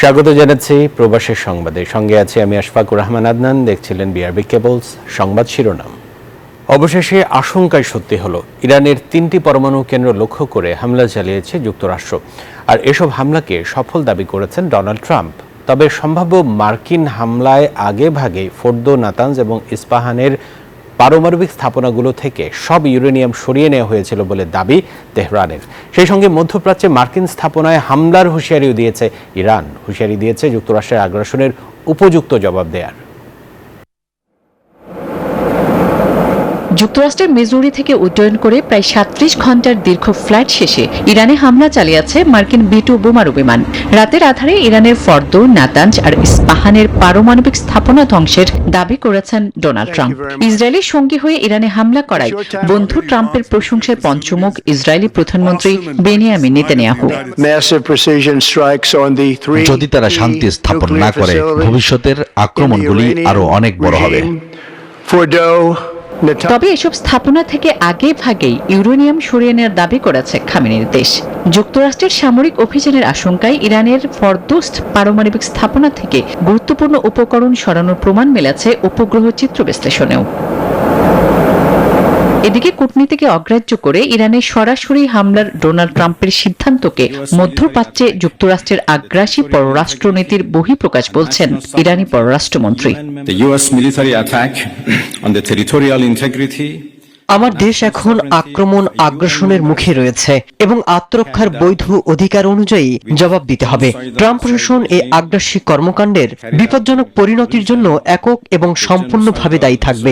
স্বাগত জানাচ্ছি প্রবাসের সংবাদে। সঙ্গে আছি আমি আশফাকুর রহমান আদনান। দেখছিলেন বিআরবি কেবলস। সংবাদ শিরোনাম। অবশেষে আশঙ্কায় সত্যি হলো, ইরানের 3টি পরমাণু কেন্দ্র লক্ষ্য করে হামলা চালিয়েছে যুক্তরাষ্ট্র। আর এসব হামলাকে সফল দাবি করেছেন ডোনাল্ড ট্রাম্প। তবে সম্ভাব্য মার্কিন হামলায় আগে ভাগে ফোর্দো, নাতানজ এবং ইস্পাহানের পারমাণবিক স্থাপনাগুলো থেকে সব ইউরেনিয়াম সরিয়ে নেওয়া হয়েছিল বলে দাবি তেহরানের। সেই সঙ্গে মধ্যপ্রাচ্যে মার্কিন স্থাপনায় হামলার হুঁশিয়ারিও দিয়েছে ইরান। হুঁশিয়ারি দিয়েছে যুক্তরাষ্ট্রের আগ্রাসনের উপযুক্ত জবাব দেয়ার। যুক্তরাষ্ট্রের মিজুরি থেকে উড্ডয়ন করে প্রায় 37 ঘন্টার দীর্ঘ ফ্লাইট শেষে ইরানে হামলা চালিয়েছে মার্কিন B-2 বোমারু বিমান। রাতের আধারে ইরানের ফর্দো, নাতানজ আর ইস্পাহানের পারমাণবিক স্থাপনা ধ্বংসের দাবি করেছেন ডোনাল্ড ট্রাম্প। ইসরায়েলি সঙ্গী হয়ে ইরানে হামলা করায় বন্ধু ট্রাম্পের প্রশংসায় পঞ্চমুখ ইসরায়েলি প্রধানমন্ত্রী বেনিয়ামিন নেতানিয়াহু। যদি তারা শান্তি স্থাপন না করে, ভবিষ্যতের আক্রমণগুলি আরো অনেক বড় হবে। তবে এসব স্থাপনা থেকে আগে ভাগেই ইউরেনিয়াম সরিয়ে নেওয়ার দাবি করেছে খামেনির দেশ। যুক্তরাষ্ট্রের সামরিক অভিযানের আশঙ্কায় ইরানের ফরদোস্ত পারমাণবিক স্থাপনা থেকে গুরুত্বপূর্ণ উপকরণ সরানোর প্রমাণ মেলেছে উপগ্রহ চিত্র বিশ্লেষণেও। এদিকে কূটনীতিকে অগ্রাহ্য করে ইরানের সরাসরি হামলার ডোনাল্ড ট্রাম্পের সিদ্ধান্তকে মধ্যপ্রাচ্যে যুক্তরাষ্ট্রের আগ্রাসী পররাষ্ট্রনীতির বহিঃপ্রকাশ বলছেন ইরানি পররাষ্ট্রমন্ত্রী। আমার দেশ এখন আক্রমণ আগ্রাসনের মুখে রয়েছে এবং আত্মরক্ষার বৈধ অধিকার অনুযায়ী জবাব দিতে হবে। ট্রাম্প প্রশাসন এই আগ্রাসী কর্মকাণ্ডের বিপজ্জনক পরিণতির জন্য একক এবং সম্পূর্ণভাবে দায়ী থাকবে।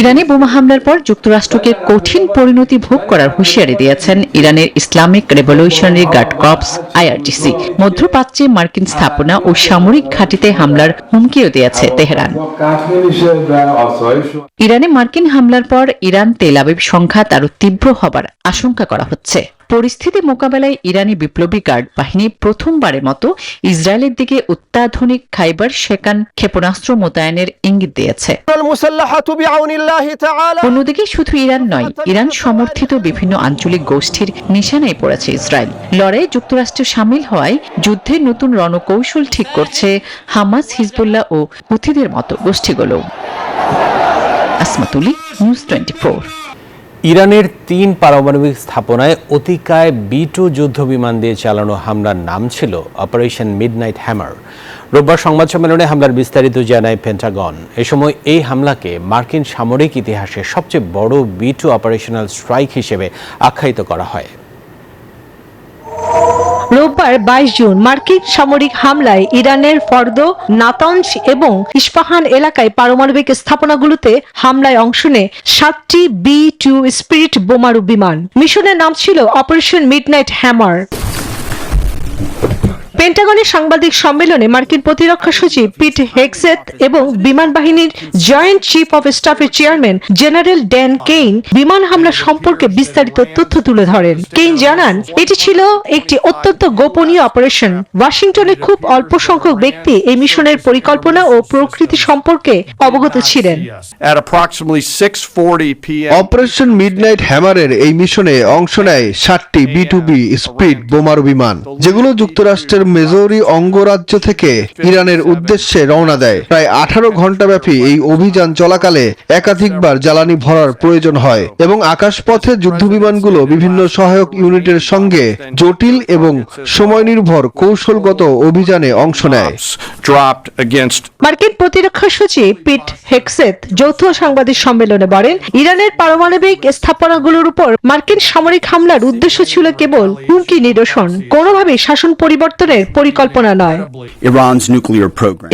ইরানি বোমা হামলার পর যুক্তরাষ্ট্রকে কঠিন পরিণতি ভোগ করার হুঁশিয়ারি দিয়েছেন ইরানের Islamic revolutionary guard corps IRGC। মধ্যপ্রাচ্যে মার্কিন স্থাপনা ও সামরিক ঘাঁটিতে হামলার হুমকিও দিয়েছে তেহরান। ইরানে মার্কিন হামলার পর ইরান তেল আবিব সংঘাত আরও তীব্র হবার আশঙ্কা করা হচ্ছে। পরিস্থিতি মোকাবেলায় ইরানি বিপ্লবী গার্ড বাহিনী প্রথমবারের মতো ইসরায়েলের দিকে অত্যাধুনিক খাইবার শেকান ক্ষেপণাস্ত্র মোতায়েনের ইঙ্গিত দিয়েছে। অন্যদিকে শুধু ইরান নয়, ইরান সমর্থিত বিভিন্ন আঞ্চলিক গোষ্ঠীর নিশানায় পড়েছে ইসরায়েল। লড়াইয়ে যুক্তরাষ্ট্র সামিল হওয়ায় যুদ্ধের নতুন রণকৌশল ঠিক করছে হামাস, হিজবুল্লাহ ও হুথিদের মতো গোষ্ঠীগুলো। আসমাতুলি, নিউজ 24। ইরানের 3 পারমাণবিক স্থাপনায় অতিকায় B-2 যুদ্ধ বিমান দিয়ে চালানো হামলার নাম ছিল অপারেশন মিডনাইট হ্যামার। রোববার সংবাদ সম্মেলনে হামলার বিস্তারিত জানায় পেন্টাগন। এ সময় এই হামলাকে মার্কিন সামরিক ইতিহাসে সবচেয়ে বড় B-2 অপারেশনাল স্ট্রাইক হিসেবে আখ্যায়িত করা হয়। রোববার 22 জুন মার্কিন সামরিক হামলায় ইরানের ফর্দো, নাতানজ এবং ইস্পাহান এলাকায় পারমাণবিক স্থাপনাগুলোতে হামলায় অংশ নেয় 7টি B-2 স্পিরিট বোমারু বিমান। মিশনের নাম ছিল অপারেশন মিডনাইট হ্যামার। পেন্টাগনের সাংবাদিক সম্মেলনে মার্কিন প্রতিরক্ষা সচিব পিট হেগসেথ এবং বিমান বাহিনীর জয়েন্ট চিফ অফ স্টাফের চেয়ারম্যান জেনারেল ড্যান কেইন বিমান হামলা সম্পর্কে বিস্তারিত তথ্য তুলে ধরেন। কেইন জানান, এটি ছিল একটি অত্যন্ত গোপনীয় অপারেশন। ওয়াশিংটনে খুব অল্প সংখ্যক ব্যক্তি এই মিশনের পরিকল্পনা ও প্রকৃতি সম্পর্কে অবগত ছিলেন। অপারেশন মিডনাইট হ্যামারের এই মিশনে অংশ নেয় 7টি B-2B স্পিরিট বোমারু বিমান, যেগুলো যুক্তরাষ্ট্রের মিজুরি অঙ্গরাজ্য থেকে ইরানের উদ্দেশ্যে রওনা দেয়। প্রায় 18 ঘন্টা ব্যাপী এই অভিযান চলাকালে একাধিকবার জ্বালানি ভরার প্রয়োজন হয় এবং আকাশপথে যুদ্ধবিমানগুলো বিভিন্ন সহায়ক ইউনিটের সঙ্গে জটিল এবং সময় নির্ভর কৌশলগত অভিযানে অংশ নেয়। মার্কিন প্রতিরক্ষা সচিব পিট হেগসেথ যৌথ সাংবাদিক সম্মেলনে বলেন, ইরানের পারমাণবিক স্থাপনাগুলোর উপর মার্কিন সামরিক হামলার উদ্দেশ্য ছিল কেবল হুমকি নিরসন, কোনোভাবেই শাসন পরিবর্তনের পরিকল্পনা নয়।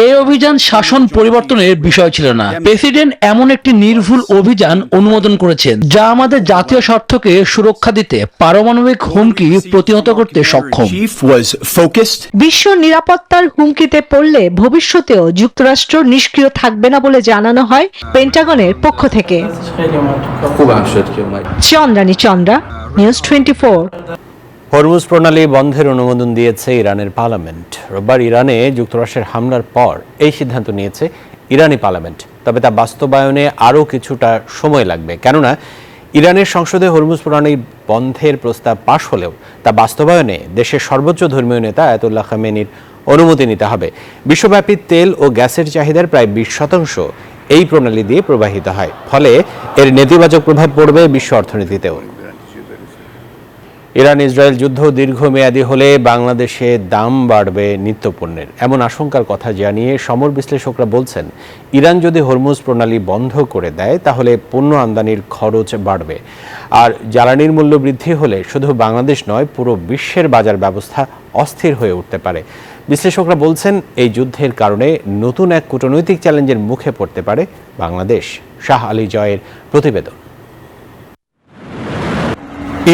এই অভিযান শাসন পরিবর্তনের বিষয় ছিল না। প্রেসিডেন্ট এমন একটি নির্ভুল অভিযান অনুমোদন করেছেন যা আমাদের জাতীয় স্বার্থকে সুরক্ষা দিতে, পারমাণবিক হুমকি প্রতিহত করতে সক্ষম। বিশ্ব নিরাপত্তার হুমকিতে পড়লে ভবিষ্যতেও যুক্তরাষ্ট্র নিষ্ক্রিয় থাকবে না বলে জানানো হয় পেন্টাগনের পক্ষ থেকে। চন্দ্রানী চন্দ্রা, নিউজ 24। হরমুজ প্রণালী বন্ধের অনুমোদন দিয়েছে ইরানের পার্লামেন্ট। রোববার ইরানে যুক্তরাষ্ট্রের হামলার পর এই সিদ্ধান্ত নিয়েছে ইরানি পার্লামেন্ট। তবে তা বাস্তবায়নে আরও কিছুটা সময় লাগবে, কেননা ইরানের সংসদে হরমুজ প্রণালী বন্ধের প্রস্তাব পাশ হলেও তা বাস্তবায়নে দেশের সর্বোচ্চ ধর্মীয় নেতা আয়াতুল্লাহ খামেনির অনুমতি নিতে হবে। বিশ্বব্যাপী তেল ও গ্যাসের চাহিদার প্রায় 20% এই প্রণালী দিয়ে প্রবাহিত হয়, ফলে এর নেতিবাচক প্রভাব পড়বে বিশ্ব অর্থনীতিতেও। ইরান ইসরায়েল যুদ্ধ দীর্ঘমেয়াদী হলে বাংলাদেশে দাম বাড়বে নিত্যপণ্যের, এমন আশঙ্কার কথা জানিয়ে সমর বিশ্লেষকরা বলছেন, ইরান যদি হরমুজ প্রণালী বন্ধ করে দেয় তাহলে পণ্য আমদানির খরচ বাড়বে। আর জ্বালানির মূল্য বৃদ্ধি হলে শুধু বাংলাদেশ নয়, পুরো বিশ্বের বাজার ব্যবস্থা অস্থির হয়ে উঠতে পারে। বিশ্লেষকরা বলছেন, এই যুদ্ধের কারণে নতুন এক কূটনৈতিক চ্যালেঞ্জের মুখে পড়তে পারে বাংলাদেশ। শাহ আলী জয়ের প্রতিবেদন।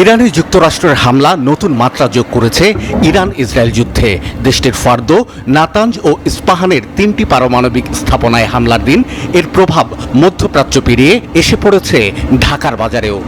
ইরানে যুক্তরাষ্ট্রের হামলা নতুন মাত্রা যোগ করেছে ইরান ইসরায়েল যুদ্ধে। দেশটির ফর্দো, নাতাঞ্জ ও ইস্পাহানের 3টি পারমাণবিক স্থাপনায় হামলার দিন এর প্রভাব মধ্যপ্রাচ্য পেরিয়ে এসে পড়েছে ঢাকার বাজারেও।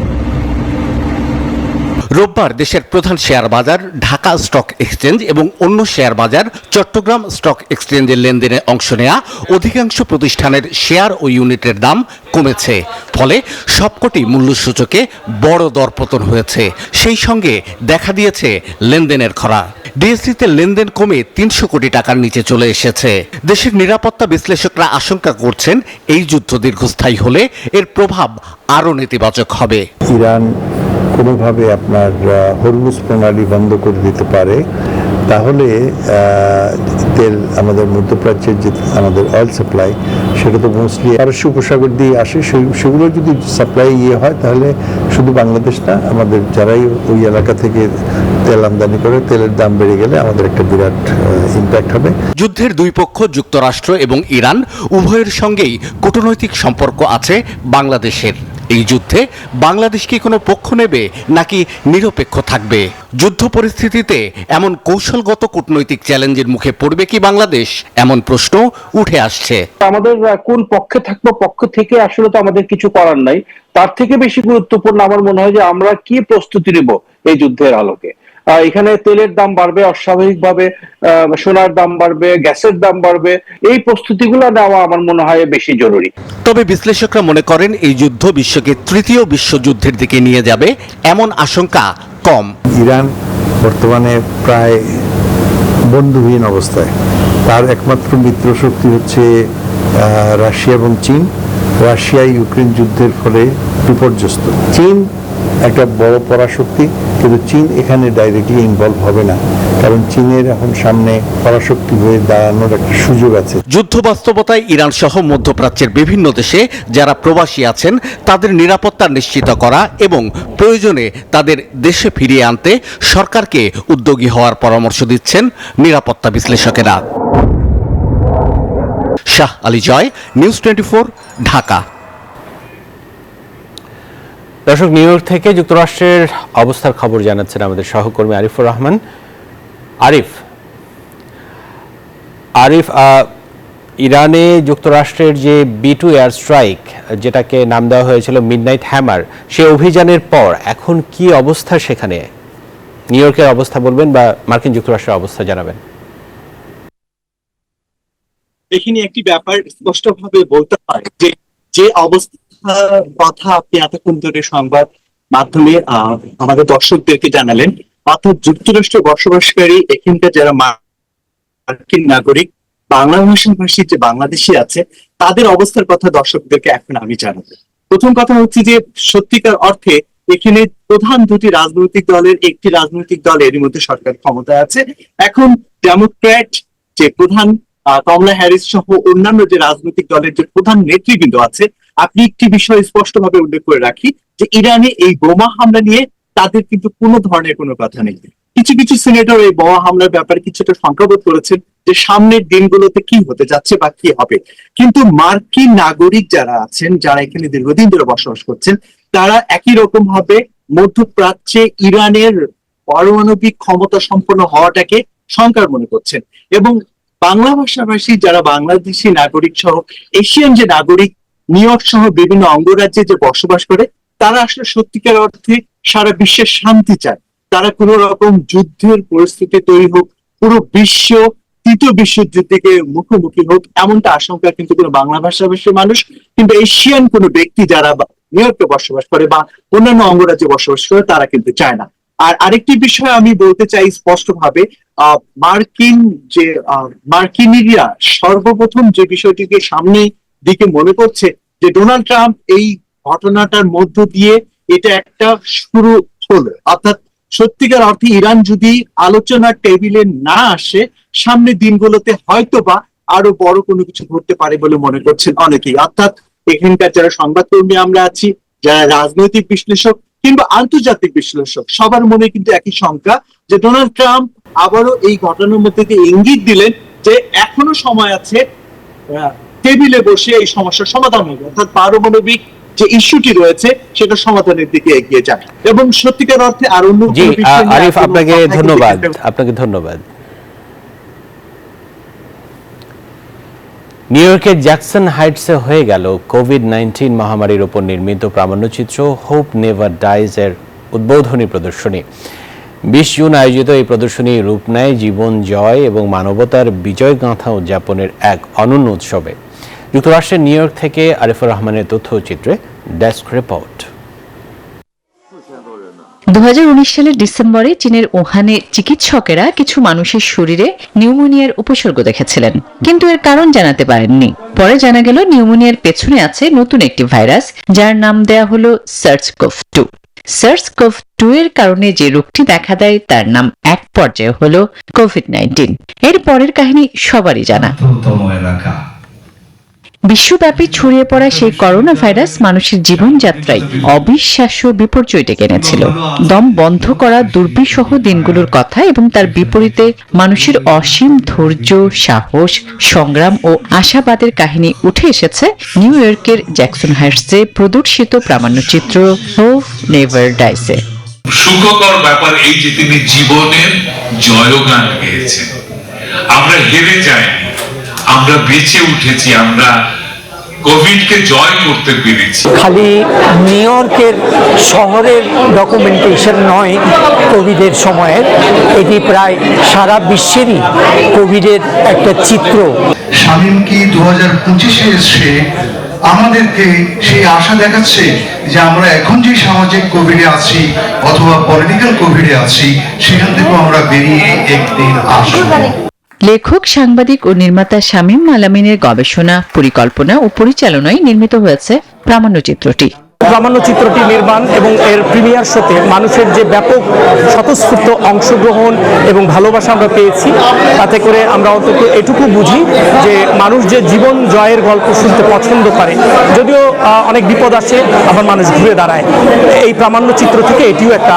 রোববার দেশের প্রধান শেয়ার বাজার ঢাকা স্টক এক্সচেঞ্জ এবং অন্য শেয়ার বাজার চট্টগ্রাম স্টক এক্সচেঞ্জের লেনদেনে অংশ নেয়া অধিকাংশ প্রতিষ্ঠানের শেয়ার ও ইউনিটের দাম কমেছে, ফলে সবকটি মূল্যসূচকে বড় দরপতন হয়েছে। সেই সঙ্গে দেখা দিয়েছে লেনদেনের খরা। ডিএসসিতে লেনদেন কমে 300 কোটি টাকার নিচে চলে এসেছে। দেশের নিরাপত্তা বিশ্লেষকরা আশঙ্কা করছেন, এই যুদ্ধ দীর্ঘস্থায়ী হলে এর প্রভাব আরও নেতিবাচক হবে। ইরান কোনোভাবে আপনার হরমুজ প্রণালী বন্ধ করে দিতে পারে, তাহলে তেল আমাদের মধ্যপ্রাচ্যের যে আমাদের অয়েল সাপ্লাই, সেটা তো মোস্টলি পারস্য উপসাগর দিয়ে আসে। সেগুলো যদি সাপ্লাই হয়, তাহলে শুধু বাংলাদেশ না, আমাদের যারাই ওই এলাকা থেকে তেল আমদানি করে, তেলের দাম বেড়ে গেলে আমাদের একটা বিরাট ইম্প্যাক্ট হবে। যুদ্ধের দুই পক্ষ যুক্তরাষ্ট্র এবং ইরান উভয়ের সঙ্গেই কূটনৈতিক সম্পর্ক আছে বাংলাদেশের। এই যুদ্ধে বাংলাদেশ কি কোনো পক্ষ নেবে নাকি নিরপেক্ষ থাকবে? যুদ্ধ পরিস্থিতিতে এমন কৌশলগত কূটনৈতিক চ্যালেঞ্জের মুখে পড়বে কি বাংলাদেশ, এমন প্রশ্ন উঠে আসছে। আমাদের কোন পক্ষে থাকবো, পক্ষ থেকে আসলে তো আমাদের কিছু করার নাই। তার থেকে বেশি গুরুত্বপূর্ণ আমার মনে হয় যে আমরা কি প্রস্তুতি নেব এই যুদ্ধের আলোকে। এখানে তেলের দাম বাড়বে অস্বাভাবিকভাবে, সোনার দাম বাড়বে, গ্যাসের দাম বাড়বে। এই প্রস্তুতিগুলো নেওয়া আমার মনে হয় বেশি জরুরি। তবে বিশ্লেষকরা মনে করেন, এই যুদ্ধ বিশ্বকে তৃতীয় বিশ্বযুদ্ধের দিকে নিয়ে যাবে এমন আশঙ্কা কম। ইরান বর্তমানে প্রায় বন্ধুহীন অবস্থায়। তার একমাত্র মিত্র শক্তি হচ্ছে রাশিয়া এবং চীন। রাশিয়া ইউক্রেন যুদ্ধের ফলে বিপর্যস্ত। চীন একটা বড় পরাশক্তি, কিন্তু চীন এখানে ডাইরেক্টলি ইনভলভ হবে না, কারণ চীনের এখন সামনে পরাশক্তি হয়ে দাঁড়ানোর একটা সুযোগ আছে। যুদ্ধ বাস্তবতায় ইরান সহ মধ্যপ্রাচ্যের বিভিন্ন দেশে যারা প্রবাসী আছেন তাদের নিরাপত্তা নিশ্চিত করা এবং প্রয়োজনে তাদের দেশে ফিরিয়ে আনতে সরকারকে উদ্যোগী হওয়ার পরামর্শ দিচ্ছেন নিরাপত্তা বিশ্লেষকেরা। শাহ আলী জয়, নিউজ 24, ঢাকা। দর্শক, নিউ ইয়র্ক থেকে যুক্তরাষ্ট্রের অবস্থার খবর জানাচ্ছেন আমাদের সহকর্মী আরিফুর রহমান। আরিফ, ইরানে যুক্তরাষ্ট্রের যে B2 এয়ার স্ট্রাইক, যেটাকে নাম দেওয়া হয়েছিল মিডনাইট হ্যামার, সে অভিযানের পর এখন কি অবস্থা সেখানে? নিউ ইয়র্কের অবস্থা বলবেন বা মার্কিন যুক্তরাষ্ট্রের অবস্থা জানাবেন। এখানে একটি ব্যাপার স্পষ্টভাবে বলতে হয় যে অবস্থা কথা আপনি এতক্ষণ ধরে সংবাদ মাধ্যমে আমাদের দর্শকদেরকে জানালেন, অর্থাৎ যুক্তরাষ্ট্রে বসবাসকারী এখানকার যারা মার্কিন নাগরিক, বাংলা ভাষী যে বাংলাদেশি আছে, তাদের অবস্থার কথা দর্শকদেরকে এখন আমি জানাবো। প্রথম কথা হচ্ছে যে সত্যিকার অর্থে এখানে প্রধান দুটি রাজনৈতিক দলের একটি রাজনৈতিক দল এর মধ্যে সরকার ক্ষমতায় আছে। এখন ডেমোক্র্যাট যে প্রধান কমলা হ্যারিস সহ অন্যান্য যে রাজনৈতিক দলের যে প্রধান নেতৃবৃন্দ আছে, আপনি একটি বিষয় স্পষ্টভাবে উল্লেখ করে রাখি যে ইরানে এই বোমা হামলা নিয়ে তাদের কিন্তু কোনো ধরনের কোনো কথা নেই। কিছু কিছু সিনেটর এই বোমা হামলার ব্যাপারে কিছুটা শঙ্কাবোধ করেছেন যে সামনের দিনগুলোতে কি হতে যাচ্ছে বা কি হবে, কিন্তু মার্কিন নাগরিক যারা আছেন, যারা এখানে দীর্ঘদিন ধরে বসবাস করছেন, তারা একই রকম ভাবে মধ্যপ্রাচ্যে ইরানের পারমাণবিক ক্ষমতা সম্পন্ন হওয়াটাকে শঙ্কার মনে করছেন। এবং বাংলা ভাষাভাষী যারা বাংলাদেশি নাগরিক সহ এশিয়ান যে নাগরিক নিউ ইয়র্ক সহ বিভিন্ন অঙ্গরাজ্যে যে বসবাস করে, তারা আসলে সত্যিকার অর্থে সারা বিশ্বের শান্তি চায়। তারা কোন রকম যুদ্ধের পরিস্থিতি তৈরি হোক, পুরো বিশ্ব তৃতীয় বিশ্বযুদ্ধকে মুখোমুখি হোক এমনটা আশঙ্কা কিন্তু কোনো বাংলা ভাষাভাষী মানুষ কিংবা এশিয়ান কোনো ব্যক্তি যারা নিউ ইয়র্কে বসবাস করে বা অন্যান্য অঙ্গরাজ্যে বসবাস করে তারা কিন্তু চায় না। আর আরেকটি বিষয় আমি বলতে চাই স্পষ্টভাবে, মার্কিনীরা সর্বপ্রথম যে বিষয়টিকে সামনে দিকে মনে করছে যে ডোনাল্ড ট্রাম্প এই ঘটনাটার মধ্য দিয়ে এটা একটা শুরু হলো, অর্থাৎ সত্যিকার অর্থে ইরান যদি আলোচনার টেবিলে না আসে সামনের দিনগুলোতে হয়তোবা আরো বড় কোনো কিছু ঘটতে পারে বলে মনে করছেন অনেকেই। অর্থাৎ এখানকার যারা সংবাদকর্মী আমরা আছি, যারা রাজনৈতিক বিশ্লেষক কিংবা আন্তর্জাতিক বিশ্লেষক, সবার মনে কিন্তু একই শঙ্কা যে ডোনাল্ড ট্রাম্প আবারও এই ঘটনার মধ্যে দিয়ে ইঙ্গিত দিলেন যে এখনো সময় আছে টেবিলে বসে এই সমস্যার সমাধান হবে, অর্থাৎ পারমাণবিক যে ইস্যুটি রয়েছে সেটা সমাধানের দিকে এগিয়ে যায়। এবং সত্যিকার অর্থে আর অন্য আরিফ, আপনাকে ধন্যবাদ। নিউ ইয়র্কের জ্যাকসন হাইটসে হয়ে গেল কোভিড-19 মহামারীর উপর নির্মিত প্রামাণ্যচিত্র হোপ নেভার ডাইজ এর উদ্বোধনী প্রদর্শনী। 20 জুন আয়োজিত এই প্রদর্শনী রূপ নেয় জীবন জয় এবং মানবতার বিজয় গাঁথা উদযাপনের এক অনন্য উৎসবে। যুক্তরাষ্ট্রের নিউ ইয়র্ক থেকে আরিফুর রহমানের তথ্যচিত্রে ডেস্ক রিপোর্ট। 2019 সালের ডিসেম্বরে চীনের উহানে চিকিৎসকেরা কিছু মানুষের শরীরে নিউমোনিয়ার উপসর্গ দেখেছিলেন, কিন্তু এর কারণ জানাতে পারেননি। পরে জানা গেল নিউমোনিয়ার পেছনে আছে নতুন একটি ভাইরাস, যার নাম দেয়া হলো SARS-CoV-2। SARS-CoV-2 এর কারণে যে রোগটি দেখা দেয় তার নাম এক পর্যায়ে হলো কোভিড-19। এর পরের কাহিনী সবারই জানা। বিশ্বব্যাপী ছড়িয়ে পড়া সেই করোনা ভাইরাস মানুষের জীবনযাত্রায় অবিশ্বাস্য বিপর্যয় ডেকে এনেছিল। দম বন্ধ করা দুর্বিষহ দিনগুলোর কথা এবং তার বিপরীতে মানুষের অসীম ধৈর্য, সাহস, সংগ্রাম ও আশাবাদের কাহিনী উঠে এসেছে নিউ ইয়র্কের জ্যাকসন হাইটসে প্রদর্শিত প্রামাণ্যচিত্র হোপ নেভার ডাইসে। সুখকর ব্যাপার এই যে তিনি জীবনের জয়গান গেয়েছেন। আমরা হেরে যাইনি, আমরা বেঁচে উঠেছি, আমরা কোভিডকে জয় করতে পেরেছি। খালি নিউ ইয়র্কের শহরের ডকুমেন্টেশন নয় কোভিডের সময়ের, এটি প্রায় সারা বিশ্বেরই কোভিডের একটা চিত্র। শামীম কি 2025-এ এসে আমাদেরকে সেই আশা দেখাচ্ছে যে আমরা এখন যে সামাজিক কোভিডে আছি অথবা পলিটিক্যাল কোভিডে আছি সেখান থেকে আমরা বেরিয়ে একদিন আসব। লেখক, সাংবাদিক ও নির্মাতা শামীম আলামিনের গবেষণা, পরিকল্পনা ও পরিচালনায় নির্মিত হয়েছে প্রামাণ্যচিত্রটি। প্রামাণ্যচিত্রটি নির্মাণ এবং এর প্রিমিয়ার শোতে মানুষের যে ব্যাপক স্বতঃস্ফূর্ত অংশগ্রহণ এবং ভালোবাসা আমরা পেয়েছি, তাতে করে আমরা অন্তত এটুকু বুঝি যে মানুষ যে জীবন জয়ের গল্প শুনতে পছন্দ করে, যদিও অনেক বিপদ আসে আবার মানুষ ঘুরে দাঁড়ায়। এই প্রামাণ্যচিত্র থেকে এটিও একটা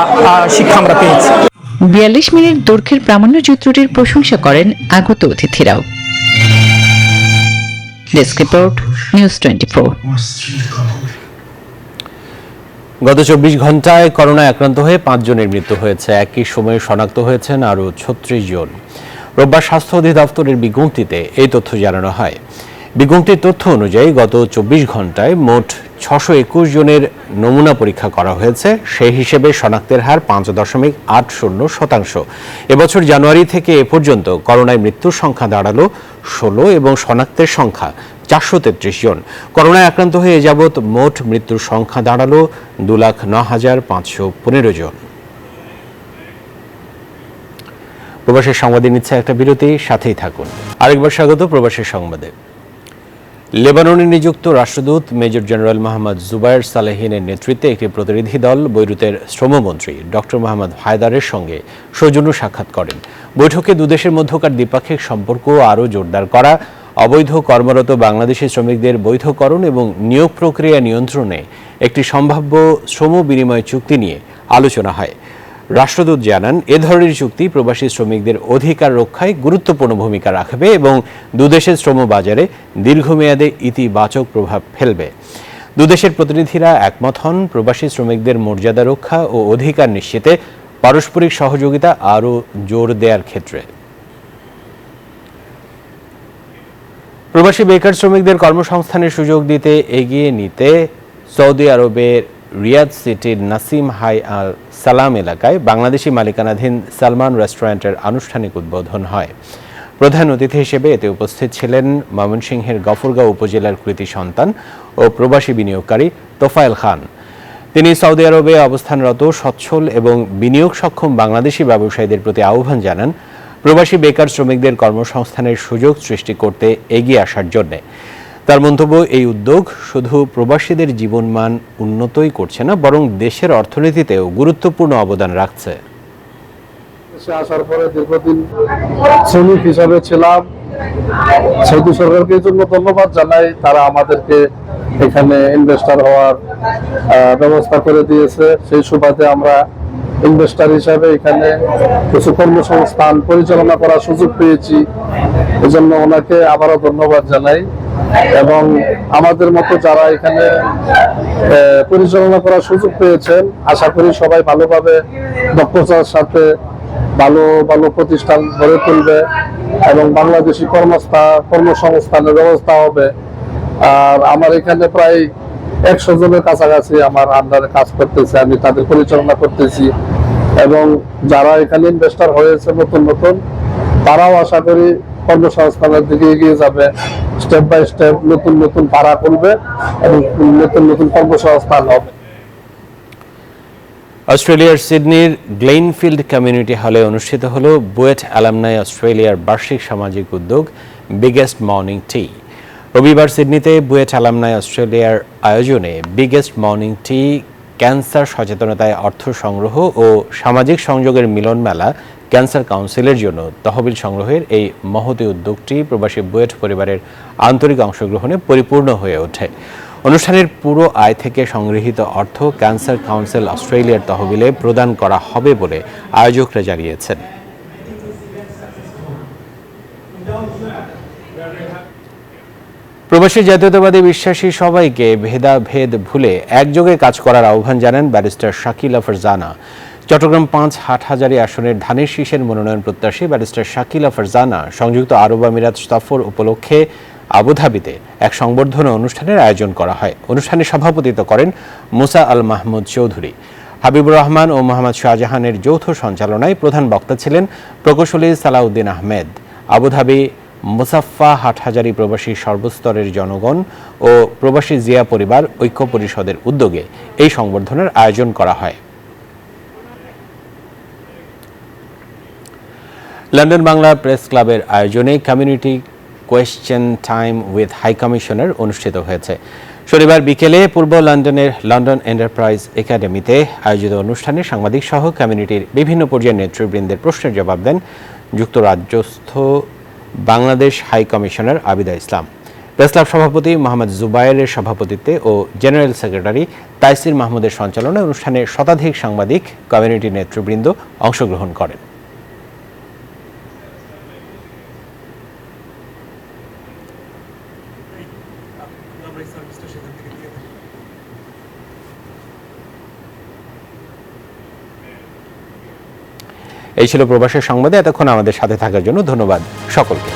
শিক্ষা আমরা পেয়েছি। 42 মিনিট দৈর্ঘ্যের প্রামাণ্যচিত্রটির প্রশংসা করেন আগত অতিথিরাও। Desk report, news 24। গত 24 ঘন্টায় করোনায় আক্রান্ত হয়ে 5 জনের মৃত্যু হয়েছে। একই সময়ে শনাক্ত হয়েছেন আরও 36 জন। রোববার স্বাস্থ্য অধিদপ্তরের বিজ্ঞপ্তিতে এই তথ্য জানানো হয়। বিজ্ঞপ্তির তথ্য অনুযায়ী গত 24 ঘন্টায় মোট 621 জনের নমুনা পরীক্ষা করা হয়েছে। সেই হিসেবে শনাক্তের হার 5.80%। এবছর জানুয়ারি থেকে এ পর্যন্ত করোনায় মৃত্যুর সংখ্যা দাঁড়ালো 16 এবং শনাক্তের সংখ্যা 433 জন। করোনায় আক্রান্ত হয়ে এ যাবৎ মোট মৃত্যুর সংখ্যা দাঁড়ালো 2,09,515 জন। প্রবাসের সংবাদে নিচ্ছে একটা বিরতি, সাথেই থাকুন। আরেকবার স্বাগত প্রবাসের সংবাদে। লেবাননে নিযুক্ত রাষ্ট্রদূত মেজর জেনারেল মোহাম্মদ জুবায়ের সালেহিনের নেতৃত্বে একটি প্রতিনিধি দল বৈরুতের শ্রমমন্ত্রী ডক্টর মোহাম্মদ হায়দারের সঙ্গে সৌজন্য সাক্ষাৎ করেন। বৈঠকে দুদেশের মধ্যকার দ্বিপাক্ষিক সম্পর্ক আরও জোরদার করা, অবৈধ কর্মরত বাংলাদেশি শ্রমিকদের বৈধকরণ এবং নিয়োগ প্রক্রিয়া নিয়ন্ত্রণে একটি সম্ভাব্য শ্রম বিনিময় চুক্তি নিয়ে আলোচনা হয়। রাষ্ট্রদূত জানান, এ ধরনের চুক্তি প্রবাসী শ্রমিকদের অধিকার রক্ষায় গুরুত্বপূর্ণ ভূমিকা রাখবে এবং দুদেশের শ্রম বাজারে দীর্ঘমেয়াদে ইতিবাচক প্রভাব ফেলবে। দুদেশের প্রতিনিধিরা একমত হন প্রবাসী শ্রমিকদের মর্যাদা রক্ষা ও অধিকার নিশ্চিতে পারস্পরিক সহযোগিতা আরও জোর দেওয়ার ক্ষেত্রে। প্রবাসী বেকার শ্রমিকদের কর্মসংস্থানের সুযোগ দিতে এগিয়ে নিতে সৌদি আরবের রিয়াদ সিটির নাসিম হাই আল সালাম এলাকায় বাংলাদেশি মালিকানাধীন সালমান রেস্টুরেন্টের আনুষ্ঠানিক উদ্বোধন হয়। প্রধান অতিথি হিসেবে এতে উপস্থিত ছিলেন ময়মনসিংহের গফরগাঁও উপজেলার কৃতি সন্তান ও প্রবাসী বিনিয়োগকারী তোফায়েল খান। তিনি সৌদি আরবে অবস্থানরত সচ্ছল এবং বিনিয়োগ সক্ষম বাংলাদেশি ব্যবসায়ীদের প্রতি আহ্বান জানান প্রবাসী বেকার শ্রমিকদের কর্মসংস্থানের সুযোগ সৃষ্টি করতে এগিয়ে আসার জন্য। তার মন্তব্য, এই উদ্যোগ শুধু প্রবাসীদের জীবনমান উন্নতই করছে না, বরং দেশের অর্থনীতিতেও গুরুত্বপূর্ণ অবদান রাখছে। আসার পরে দীর্ঘদিন শ্রমিক হিসাবে ছিলাম, সৌদি সরকারকে এই জন্য ধন্যবাদ জানাই, তারা আমাদেরকে এখানে ইনভেস্টর হওয়ার ব্যবস্থা করে দিয়েছে। সেই সুবাদে আমরা ইনভেস্টর হিসাবে এখানে কিছু কর্মসংস্থান পরিচালনা করার সুযোগ পেয়েছি, এজন্য ওনাকে আবারও ধন্যবাদ জানাই। এবং আমাদের মতো যারা এখানে পরিচালনা করার সুযোগ পেয়েছেন, আশা করি সবাই ভালোভাবে দক্ষতার সাথে ভালো ভালো প্রতিষ্ঠান গড়ে তুলবে এবং বাংলাদেশি কর্মসংস্থানের ব্যবস্থা হবে। আর আমার এখানে প্রায় 100 জনের কাছাকাছি আমার আন্ডারে কাজ করতেছে, আমি তাদের পরিচালনা করতেছি। এবং যারা এখানে ইনভেস্টর হয়েছে নতুন নতুন, তারাও আশা করি কর্মসংস্থানের দিকে এগিয়ে যাবে, স্টেপ বাই স্টেপ নতুন নতুন ভাড়া করবে এবং নতুন নতুন কর্মসংস্থান হবে। অস্ট্রেলিয়ার সিডনির গ্লেইনফিল্ড কমিউনিটি হলে অনুষ্ঠিত হল বুয়েট অ্যালামনাই অস্ট্রেলিয়ার বার্ষিক সামাজিক উদ্যোগ বিগেস্ট মর্নিং টি। রবিবার সিডনিতে বুয়েট অ্যালামনাই অস্ট্রেলিয়ার আয়োজনে বিগেস্ট মর্নিং টি ক্যান্সার সচেতনতায় অর্থ সংগ্রহ ও সামাজিক সংযোগের মিলন মেলা ক্যান্সার কাউন্সিলের জন্য তহবিল সংগ্রহের এই মহতী উদ্যোগটি প্রবাসী বুয়েট পরিবারের আন্তরিক অংশগ্রহণে পরিপূর্ণ হয়ে ওঠে। অনুষ্ঠানের পুরো আয় থেকে সংগৃহীত অর্থ ক্যান্সার কাউন্সিল অস্ট্রেলিয়ার তহবিলে প্রদান করা হবে বলে আয়োজকরা জানিয়েছেন। প্রবাসী জাতীয়তাবাদী বিশ্বাসী সবাইকে ভেদাভেদ ভুলে একযোগে কাজ করার আহ্বান জানান ব্যারিস্টার শাকিলা ফারজানা। চট্টগ্রাম 5 হাটহাজারী আসনের ধানের শীষের মনোনয়ন প্রত্যাশী ব্যারিস্টার শাকিলা ফারজানা সংযুক্ত আরব আমিরাত সফর উপলক্ষে আবুধাবিতে এক সংবর্ধনা অনুষ্ঠানের আয়োজন করা হয়। অনুষ্ঠানে সভাপতিত্ব করেন মুসা আল মাহমুদ চৌধুরী। হাবিবুর রহমান ও মোহাম্মদ শাহজাহানের যৌথ সঞ্চালনায় প্রধান বক্তা ছিলেন প্রকৌশলী সালাউদ্দিন আহমেদ। আবুধাবি মুসাফফা হাটহাজারী প্রবাসী সর্বস্তরের জনগণ ও প্রবাসী জিয়া পরিবার ঐক্য পরিষদের উদ্যোগে এই সংবর্ধনার আয়োজন করা হয়। লন্ডন বাংলা প্রেস ক্লাবের আয়োজনে community question time with high commissioner অনুষ্ঠিত হয়েছে। শনিবার বিকেলে পূর্ব লন্ডনের লন্ডন এন্টারপ্রাইজ একাডেমিতে আয়োজিত অনুষ্ঠানে সাংবাদিক সহ কমিউনিটির বিভিন্ন পর্যায়ের নেতৃবৃন্দের প্রশ্নের জবাব দেন যুক্তরাজ্যস্থ বাংলাদেশ হাই কমিশনার আবিদা ইসলাম। প্রেস ক্লাব সভাপতি মোহাম্মদ জুবায়েরের সভাপতিত্বে ও জেনারেল সেক্রেটারি তাইসির মাহমুদের সঞ্চালনায় অনুষ্ঠানে শতাধিক সাংবাদিক, কমিউনিটি নেতৃবৃন্দ অংশগ্রহণ করেন। এই ছিল প্রবাসের সংবাদে। এতক্ষণ আমাদের সাথে থাকার জন্য ধন্যবাদ সকলকে।